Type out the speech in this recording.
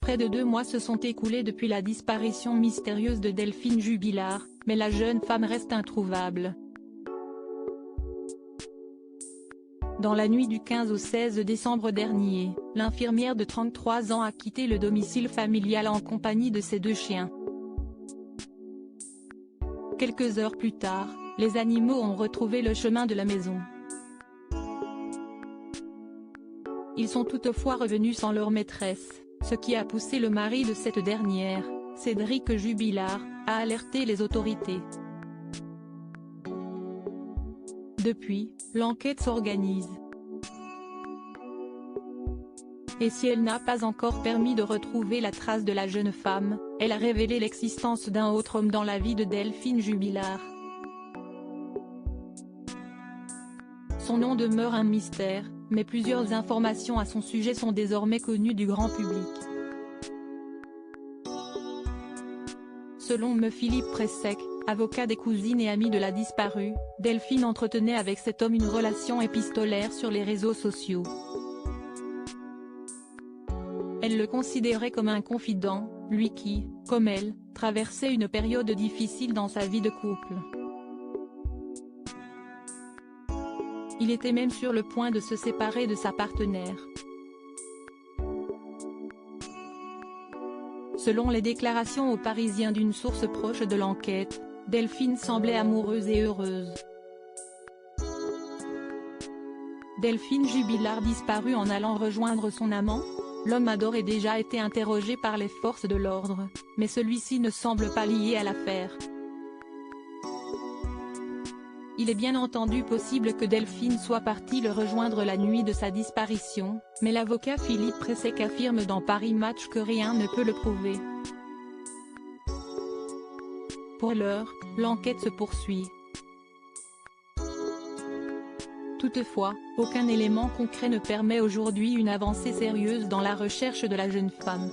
Près de 2 mois se sont écoulés depuis la disparition mystérieuse de Delphine Jubilard, mais la jeune femme reste introuvable. Dans la nuit du 15 au 16 décembre dernier, l'infirmière de 33 ans a quitté le domicile familial en compagnie de ses 2 chiens. Quelques heures plus tard, les animaux ont retrouvé le chemin de la maison. Ils sont toutefois revenus sans leur maîtresse, ce qui a poussé le mari de cette dernière, Cédric Jubilard, à alerter les autorités. Depuis, l'enquête s'organise. Et si elle n'a pas encore permis de retrouver la trace de la jeune femme, elle a révélé l'existence d'un autre homme dans la vie de Delphine Jubilard. Son nom demeure un mystère, mais plusieurs informations à son sujet sont désormais connues du grand public. Selon me Philippe Pressec, avocat des cousines et ami de la disparue, Delphine entretenait avec cet homme une relation épistolaire sur les réseaux sociaux. Elle le considérait comme un confident, lui qui, comme elle, traversait une période difficile dans sa vie de couple. Il était même sur le point de se séparer de sa partenaire. Selon les déclarations aux Parisiens d'une source proche de l'enquête, Delphine semblait amoureuse et heureuse. Delphine Jubilard disparue en allant rejoindre son amant? L'homme a d'ores et déjà été interrogé par les forces de l'ordre, mais celui-ci ne semble pas lié à l'affaire. Il est bien entendu possible que Delphine soit partie le rejoindre la nuit de sa disparition, mais l'avocat Philippe Pressec affirme dans Paris Match que rien ne peut le prouver. Pour l'heure, l'enquête se poursuit. Toutefois, aucun élément concret ne permet aujourd'hui une avancée sérieuse dans la recherche de la jeune femme.